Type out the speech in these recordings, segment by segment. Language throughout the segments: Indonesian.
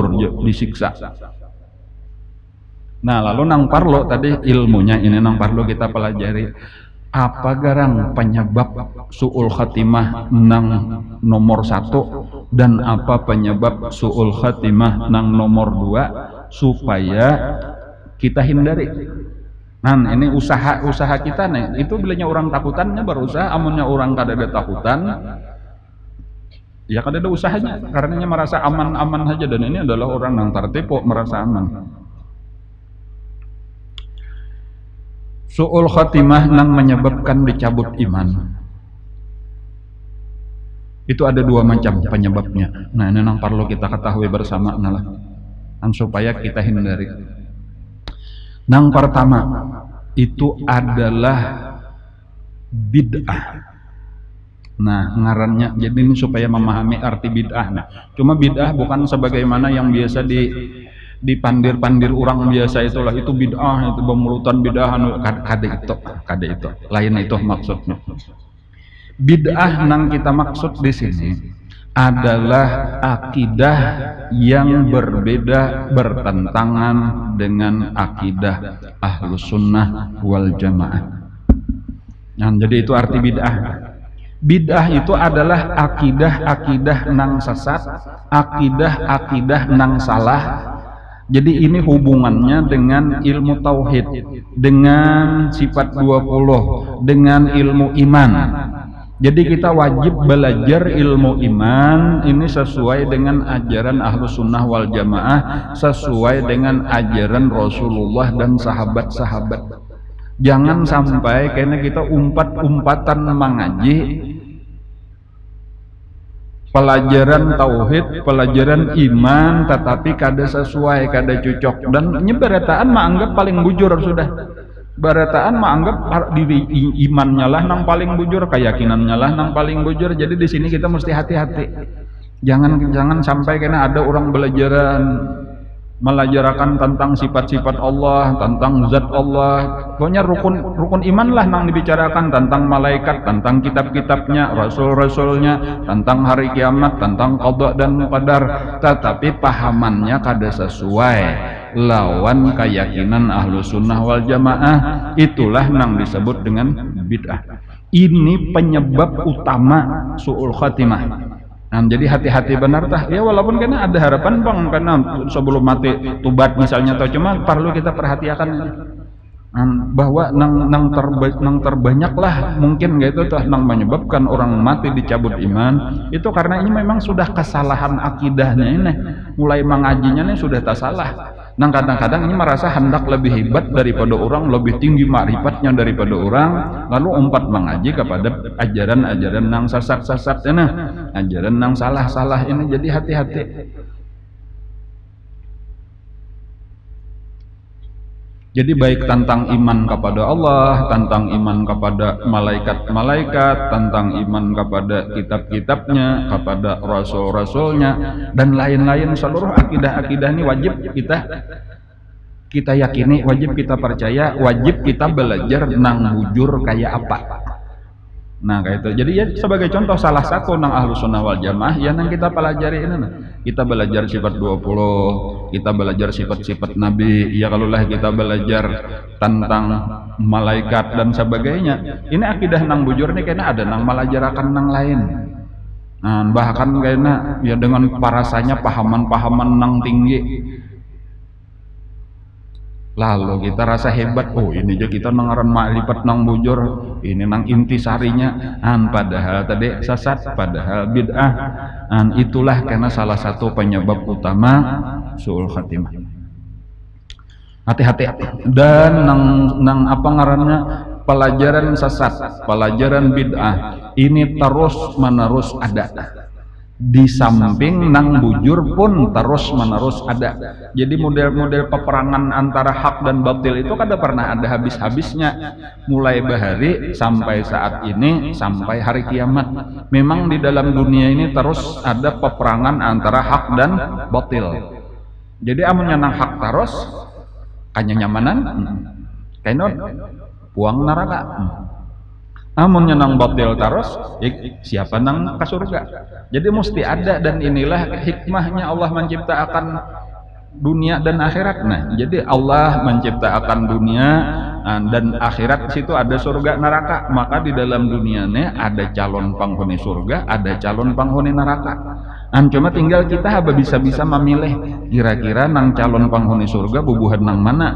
dilebur, disiksa. Nah, lalu nang parlo tadi ilmunya ini nang parlo kita pelajari. Apa garang penyebab su'ul khatimah nang nomor 1 dan apa penyebab su'ul khatimah nang nomor 2 supaya kita hindari. Nah, ini usaha kita nih. Itu bilanya orang takutannya berusaha, amunnya orang kada ada takutan, ya kada ada usahanya. Karenanya merasa aman-aman saja, dan ini adalah orang yang tertipu merasa aman. Su'ul khatimah nang menyebabkan dicabut iman. Itu ada 2 macam penyebabnya. Nah, ini nang perlu kita ketahui bersama nalah, supaya kita hindari. Nang pertama itu adalah bid'ah. Nah, ngarannya jadi ini supaya memahami arti bid'ah. Nah, cuma bid'ah bukan sebagaimana yang biasa dipandir-pandir orang biasa, itulah itu bid'ah, itu pemulutan bid'ah, kada itu. Lain itu maksudnya. Bid'ah nang kita maksud di sini adalah akidah yang berbeda, bertentangan dengan akidah Ahlus Sunnah wal Jamaah. Nah, jadi itu arti bid'ah. Bid'ah itu adalah akidah-akidah nang sesat, akidah-akidah nang salah. Jadi ini hubungannya dengan ilmu tauhid, dengan sifat 20, dengan ilmu iman. Jadi kita wajib belajar ilmu iman ini sesuai dengan ajaran Ahlus Sunnah wal Jamaah, sesuai dengan ajaran Rasulullah dan sahabat-sahabat. Jangan sampai karena kita umpat-umpatan mengaji pelajaran tauhid, pelajaran iman, tetapi kada sesuai, kada cocok, dan nyeberetaan menganggap paling bujur sudah. Barataan menganggap diri imannya lah nang paling bujur, keyakinannya lah nang paling bujur. Jadi di sini kita mesti hati-hati. Jangan sampai karena ada orang melajarakan tentang sifat-sifat Allah, tentang zat Allah. Pokoknya rukun iman lah nang dibicarakan, tentang malaikat, tentang kitab-kitabnya, rasul-rasulnya, tentang hari kiamat, tentang qada dan qadar. Tetapi pahamannya kada sesuai lawan keyakinan Ahlus Sunnah wal Jamaah. Itulah nang disebut dengan bid'ah. Ini penyebab utama su'ul khatimah. Nah, jadi hati-hati benar tah. Ya walaupun kena ada harapan bang, karena sebelum mati tubat misalnya, atau cuma perlu kita perhatikan bahwa nang terbanyaklah mungkin gitu tuh nang menyebabkan orang mati dicabut iman itu karena ini memang sudah kesalahan akidahnya ini, mulai mengajinya ini sudah tak salah. Nang kadang-kadang ini merasa hendak lebih hebat daripada orang, lebih tinggi makrifatnya daripada orang, lalu umpat mengaji kepada ajaran-ajaran nang sesat-sesat ini, ajaran nang salah-salah ini. Jadi hati-hati. Jadi baik tentang iman kepada Allah, tentang iman kepada malaikat-malaikat, tentang iman kepada kitab-kitabnya, kepada rasul-rasulnya, dan lain-lain, seluruh akidah-akidah ini wajib kita yakini, wajib kita percaya, wajib kita belajar nang bujur kayak apa. Nah kayak itu. Jadi ya sebagai contoh salah satu nang Ahlus Sunnah wal Jamaah ya nang kita pelajari ini nah. Kita belajar sifat 20, kita belajar sifat-sifat Nabi, ya kalulah kita belajar tentang malaikat dan sebagainya. Ini akidah nang bujur nih karena ada nang melajarakan nang lain. Nah, bahkan karena ya dengan parasanya pahaman-pahaman nang tinggi. Lalu kita rasa hebat, oh ini aja kita nangaran makrifat nang bujur, ini nang intisarinya, padahal tadi sesat, padahal bid'ah. Itulah karena salah satu penyebab utama su'ul khatimah. Hati-hati. Dan nang apa ngarannya pelajaran sesat, pelajaran bid'ah ini terus menerus ada. Di samping nang bujur pun terus menerus ada. Jadi model-model peperangan antara hak dan batil itu kada pernah ada habis-habisnya, mulai bahari sampai saat ini sampai hari kiamat. Memang di dalam dunia ini terus ada peperangan antara hak dan batil. Jadi amunnya nang hak terus kanya nyamanan kainon puang neraka. amunnya nang batil taros siapa nang ka surga. Jadi mesti ada, dan inilah hikmahnya Allah menciptakan dunia dan akhirat. Nah, jadi Allah menciptakan dunia dan akhirat, di situ ada surga neraka. Maka di dalam dunianya ada calon penghuni surga, ada calon penghuni neraka. Cuma tinggal kita bisa memilih kira-kira nang calon penghuni surga bubuhan nang mana.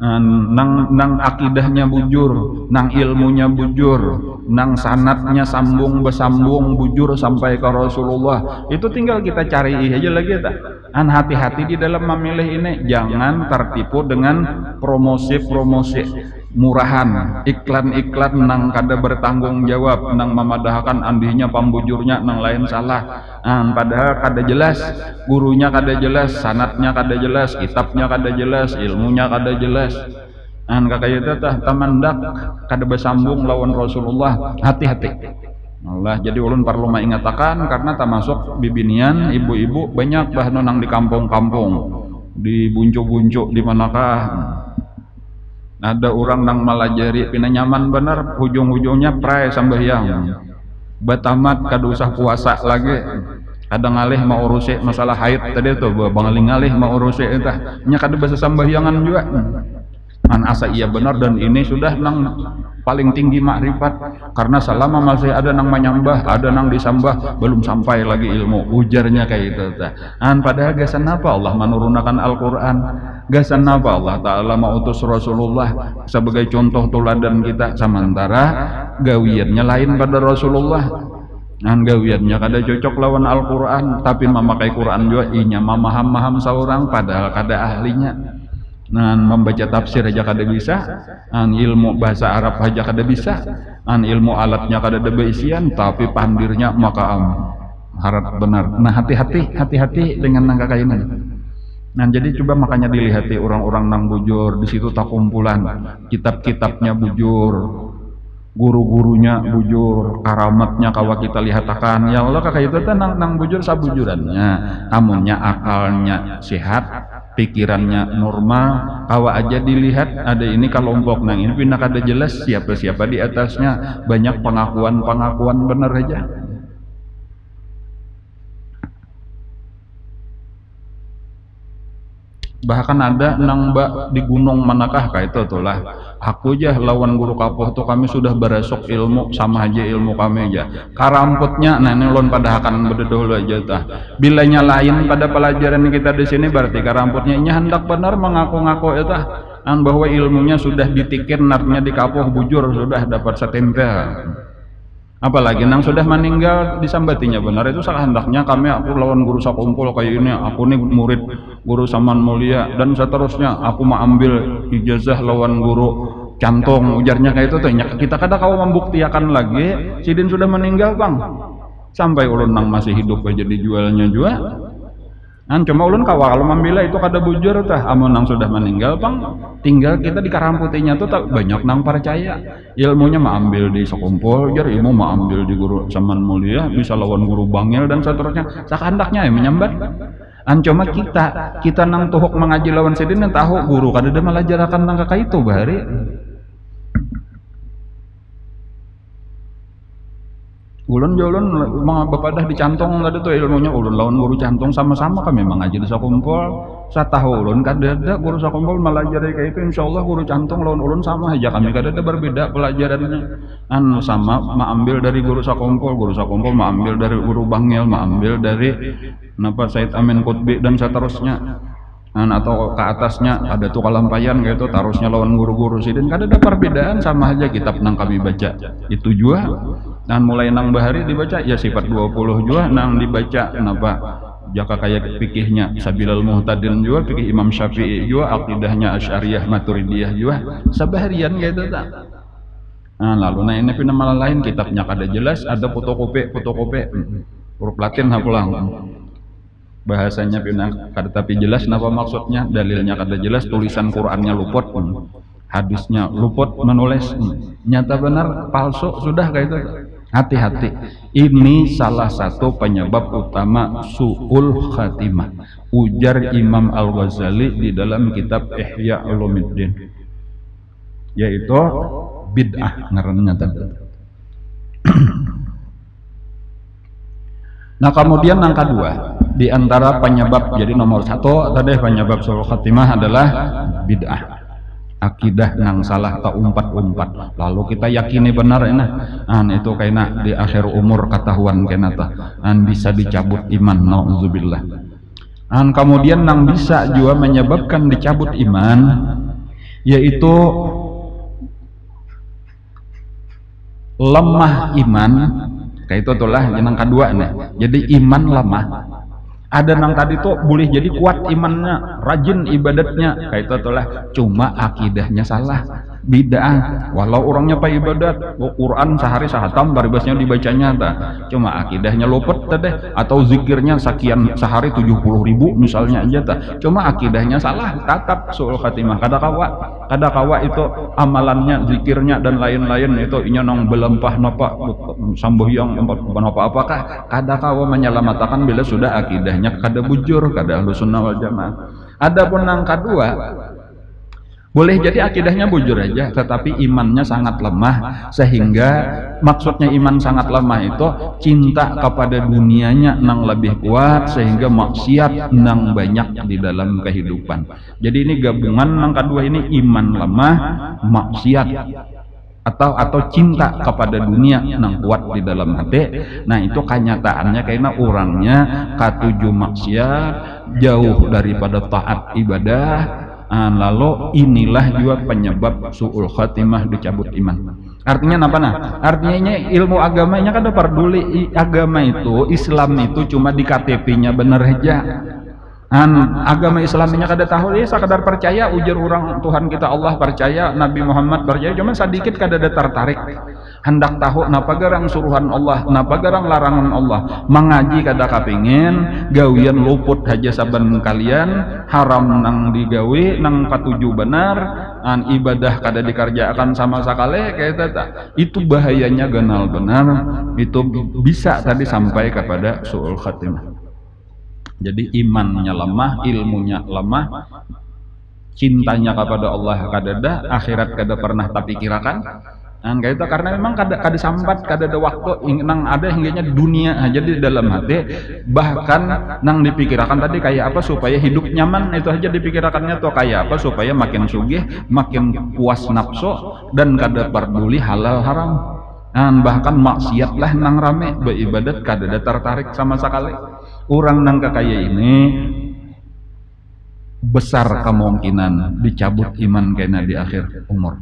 Nang akidahnya bujur, nang ilmunya bujur, nang sanatnya sambung besambung bujur sampai ke Rasulullah. Itu tinggal kita cari aja lagi tak. Hati-hati di dalam memilih ini, jangan tertipu dengan promosi murahan, iklan nang kada bertanggung jawab, nang memadahkan andinya pambujurnya nang lain salah. Padahal kada jelas, gurunya kada jelas, sanatnya kada jelas, kitabnya kada jelas, ilmunya kada jelas. Kakak itu tamandak kada bersambung lawan Rasulullah. Hati-hati. Allah, jadi ulun perlu mengatakan, karena termasuk bibinian ibu-ibu banyak bah nang di kampung-kampung, di buncuk-buncuk di manakah ada orang nang malajari pina nyaman bener, ujung-ujungnya pray sambahyang batamat kada usah puasa lagi, kadang ngalih mau urusi masalah haid tadi tuh, bangaling ngalih mau urusi entah nya kada bisa sambahyangan juga. Asa iya benar, dan ini sudah nang paling tinggi makrifat, karena selama masih ada nang menyembah, ada nang disambah, belum sampai lagi ilmu, ujarnya kayak itu. Padahal gasan apa Allah menurunkan Al-Quran, gasan apa Allah Ta'ala mengutus Rasulullah sebagai contoh teladan kita, sementara gawiannya lain pada Rasulullah. Gawiannya kada cocok lawan Al-Quran, tapi memakai Quran juga inya memaham seorang padahal kada ahlinya. Membaca tafsir aja kada bisa, ilmu bahasa Arab aja kada bisa, ilmu alatnya kada ada beisian, tapi pandirnya maka harap benar. Nah, hati-hati dengan nangka kainan. Jadi coba makanya dilihati orang-orang nang bujur, di situ tak kumpulan kitab-kitabnya bujur, guru-gurunya bujur, karamatnya kawa kita lihatakan. Ya Allah, kakak itu nang bujur sabujurannya, amunnya akalnya sehat, pikirannya normal, kawa aja dilihat ada ini kelompok nang ini pindah kada jelas siapa-siapa di atasnya, banyak pengakuan bener aja. Bahkan ada nang mbak di gunung manakah kayak itu tuh lah, aku aja lawan guru kapoh tuh kami sudah berasok ilmu sama aja ilmu kami aja karamputnya. Nah ini lon pada akan berdahulu aja tah, bilanya lain pada pelajaran kita di sini berarti karamputnya ini hendak benar mengaku-ngaku itu bahwa ilmunya sudah ditikir, narnya di kapoh bujur sudah dapat setempel. Apalagi nang sudah meninggal disambatinya benar, itu salah hendaknya aku lawan guru sakumpul kayak ini, aku nih murid guru Saman Mulia dan seterusnya, aku mau ambil ijazah lawan guru Cantung, ujarnya kayak itu tuh. Kita kada kau membuktikan lagi sidin sudah meninggal bang, sampai ulun nang masih hidup aja dijualnya juga. Cuma ulun kawal kalau membela itu kada bujur tah, amun nang sudah meninggal bang, tinggal kita di karamputinya tuh tak banyak nang percaya ilmunya mengambil di sekumpul jar, ilmu mengambil di guru Saman Mulia, bisa lawan guru Bangil dan seterusnya, sakandaknya ya menyambat. Cuma kita nang tuhuk mengaji lawan sidin yang tahu guru kada ada melajarakan nang kakak itu bahari. Ulun mga bapadah di Cantung tadi tuh ilmunya, ulun lawan guru Cantung sama-sama kami mengaji di sakumpul. Satahu ulun kada ada guru sakumpul melajari kayak itu, insyaallah guru Cantung lawan ulun sama aja, kami kada ada berbeda pelajarannya. Sama mengambil dari guru sakumpul mengambil dari guru Bangil, mengambil dari Said Amin Qutbi dan seterusnya. Atau ke atasnya ada tuh kalampayan gitu, tarusnya lawan guru-guru sidin, kada ada perbedaan, sama aja kitab nang kami baca itu juga. Dan mulai nang bahari dibaca ya sifat 20 juga nang dibaca jaka kayak fikihnya Sabilal Muhtadin juga, fikih Imam Syafi'i juga, akidahnya Asy'ariyah Maturidiyah juga sabaharian gitu tak. Lalu ini pindah malah lain, kitabnya kada jelas, ada fotokopi huruf Latin pulang, bahasanya pindah kada tapi jelas napa maksudnya, dalilnya kada jelas, tulisan Qur'annya luput, hadisnya luput menulis, nyata benar palsu sudah kayak itu. Hati-hati, ini salah satu penyebab utama su'ul khatimah, ujar Imam Al-Ghazali di dalam kitab Ihya Ulumuddin, yaitu bid'ah ngaranna tadi. Nah kemudian yang kedua di antara penyebab, jadi nomor satu tadi penyebab suul khatimah adalah bid'ah, akidah nang salah atau umpat-umpat lalu kita yakini benar itu kena di akhir umur ketahuan kena bisa dicabut iman, nauzubillah. Kemudian nang bisa juga menyebabkan dicabut iman yaitu lemah iman. Kayak itu itulah yang kedua nih. Jadi iman lemah. Ada nang tadi tuh boleh jadi kuat imannya, rajin ibadatnya, kayak itu itulah. Cuma akidahnya salah, bid'ah. Walau orangnya pak ibadat, Quran sehari sahatam baribasnya dibacanya ta. Cuma akidahnya luput tadi, atau zikirnya sekian sehari 70.000 misalnya aja ta. Cuma akidahnya salah, tetap suul khatimah. Kada kawa itu amalannya, zikirnya dan lain-lain itu inya nang belempah napa sambohyang apa-apakah kada kawa menyelamatkan bila sudah akidahnya kada bujur, kada ahlus sunnah wal jamaah. Adapun yang kedua, boleh jadi akidahnya bujur aja tetapi imannya sangat lemah, sehingga maksudnya iman sangat lemah itu cinta kepada dunianya nang lebih kuat sehingga maksiat nang banyak di dalam kehidupan. Jadi ini gabungan nang kedua ini, iman lemah, maksiat atau cinta kepada dunia nang kuat di dalam hati. Nah itu kenyataannya karena orangnya katuju maksiat, jauh daripada taat ibadah. Lalu inilah juga penyebab suul khatimah, dicabut iman. Artinya apa nah? Artinya ilmu agamanya kan ada peduli agama itu, Islam itu cuma di KTP-nya bener aja. Agama Islamnya kada tahu ya, sekadar percaya ujar orang Tuhan kita Allah, percaya Nabi Muhammad percaya, cuma sedikit kada ada tertarik hendak tahu napa garang suruhan Allah, napa garang larangan Allah. Mengaji kada kapingin, gawian luput aja saban kalian, haram nang digawi nang katuju benar, ibadah kada dikerjakan sama sekali kayak tata. Itu bahayanya ganal benar, itu bisa tadi sampai kepada suul khatimah. Jadi imannya lemah, ilmunya lemah, cintanya kepada Allah kadada, akhirat kada pernah terpikirkan. Kayak itu karena memang kada sambat, kada ada waktu, nang ada hingganya dunia aja di dalam hati. Bahkan nang dipikirkan tadi kayak apa supaya hidup nyaman, itu aja dipikirkannya tuh kayak apa supaya makin sugih, makin puas nafsu dan kada peduli halal haram. Bahkan maksiat lah nang rame, beribadat kada ada tertarik sama sekali. Orang nang kaya ini besar kemungkinan dicabut iman kena di akhir umur.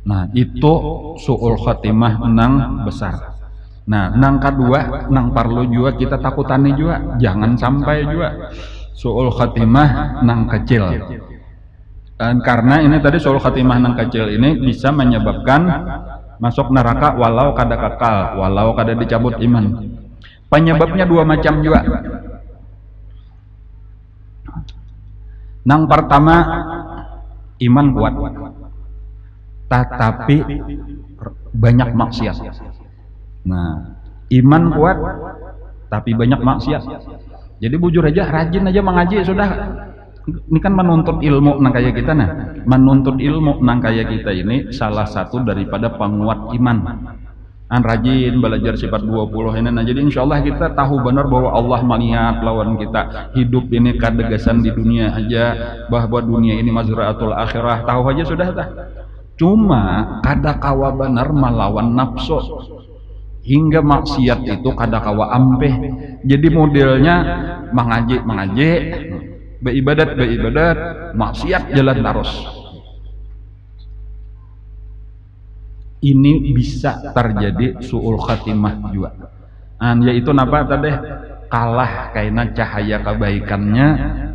Nah itu suul khatimah nang besar. Nah nang kedua nang perlu juga kita takutani juga, jangan sampai juga suul khatimah nang kecil. Dan karena ini tadi suul khatimah nang kecil ini bisa menyebabkan masuk neraka walau kada kekal, walau kada dicabut iman. Penyebabnya dua macam juga. Nang pertama, iman kuat tetapi banyak maksiat. Nah, iman kuat tapi banyak maksiat. Jadi bujur aja, rajin aja mengaji sudah. Ini kan menuntut ilmu nang kayak kita menuntut ilmu nang kayak kita ini salah satu daripada penguat iman. Rajin belajar sifat 20 ini. Nah jadi insyaallah kita tahu benar bahwa Allah melihat lawan kita. Hidup ini kadegasan di dunia aja, bahwa dunia ini mazraatul akhirah, tahu aja sudah dah. Cuma kada kawa benar melawan nafsu, hingga maksiat itu kada kawa ampeh. Jadi modelnya mengaji, beribadat, maksiat jalan terus. Ini bisa terjadi suul khatimah juga. Yaitu napa tadi? Kalah karena cahaya kebaikannya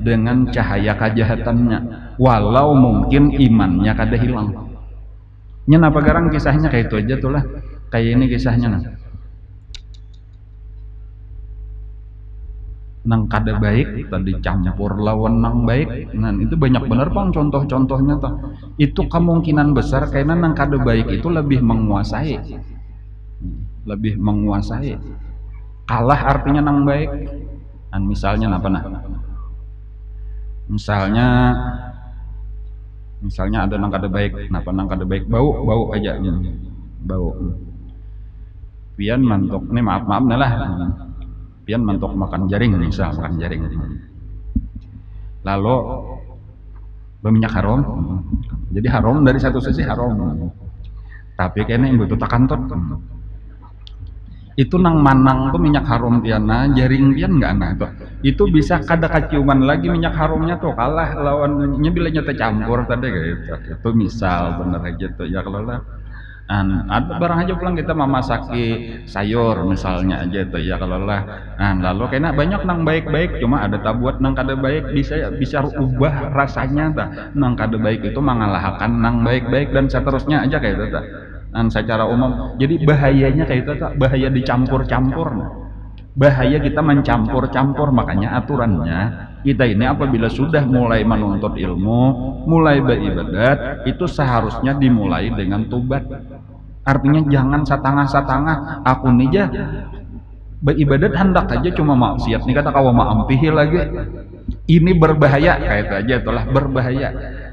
dengan cahaya kejahatannya. Walau mungkin imannya kada hilang. Nya napa garang kisahnya kayak itu aja tuh lah. Kayak ini kisahnya nang kada baik tadi campur lawan nang baik. Nah itu banyak benar Bang contoh-contohnya tuh. Itu kemungkinan besar karena nang kada baik itu lebih menguasai. Kalah artinya nang baik. Misalnya apa nah? Misalnya Misalnya ada nang kada baik, kenapa nang kada baik? Bau aja, bau. Pian mantok, ini maaf nih lah. Pian mantok makan jaring, misal makan jaring. Lalu berminyak haram, jadi haram dari satu sisi haram. Tapi kayaknya yang butuh takantut. Itu nang manang tuh minyak harum tiana jaring pian nggak nah tuh itu bisa kada kaciuman lagi minyak harumnya tuh kalah lawannya bila nyata campur tadi gitu itu misal bener aja tuh ya kalau lah ada barang aja pulang kita memasaki sayur misalnya aja tuh ya kalau lah lalu kayaknya banyak nang baik-baik cuma ada tabuat nang kada baik bisa ubah rasanya ta nang kada baik itu mengalahkan nang baik-baik dan seterusnya aja kayak itu ta secara umum. Jadi bahayanya kayak itu bahaya dicampur-campur. Bahaya kita mencampur-campur, makanya aturannya kita ini apabila sudah mulai menuntut ilmu, mulai beribadat, itu seharusnya dimulai dengan tobat. Artinya jangan satangah-satangah aku nih aja beribadat hendak aja cuma maksiat nih kata kawa maampihi lagi. Ini berbahaya kayak itu aja itulah berbahaya.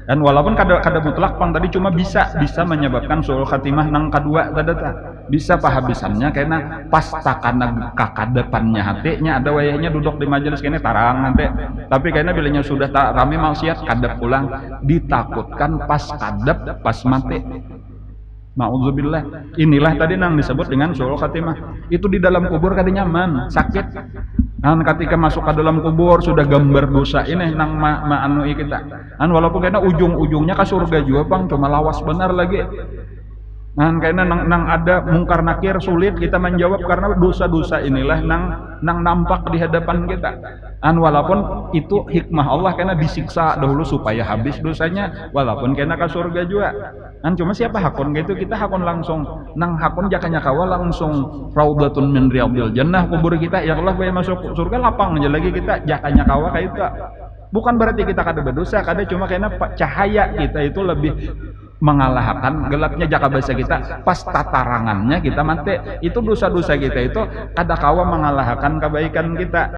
Dan walaupun kada mutlak pang tadi cuma bisa menyebabkan suul khatimah nang kedua tadi bisa pahabisannya karena pas takana kakadepannya hatinya ada wayahnya duduk di majelis kene tarang nanti tapi kayaknya bilanya sudah tak rame maksiat kadep pulang ditakutkan pas kadep pas mati. Ma'udzubillah. Inilah tadi nang disebut dengan suul khatimah. Itu di dalam kubur kada nyaman, sakit. Ketika masuk ke dalam kubur sudah gambar dosa ini nang ma'anui kita. Walaupun kena ujung-ujungnya ke surga juga bang, cuma lawas benar lagi. Karena nang ada mungkar nakir sulit kita menjawab karena dosa-dosa inilah nang nampak di hadapan kita. Walaupun itu hikmah Allah karena disiksa dahulu supaya habis dosanya, walaupun kena ke surga juga. Cuma siapa hakun gitu kita hakun langsung nang hakun jakanya kawa langsung raudhatun min riyadil jannah kubur kita ya Allah bayar masuk surga lapang aja lagi kita jakanya kawa kayak itu. Bukan berarti kita kada berdosa, kada cuma karena cahaya kita itu lebih mengalahkan gelapnya jaka bahasa kita pas tatarangannya kita mati itu dosa-dosa kita itu kada kawa mengalahkan kebaikan kita.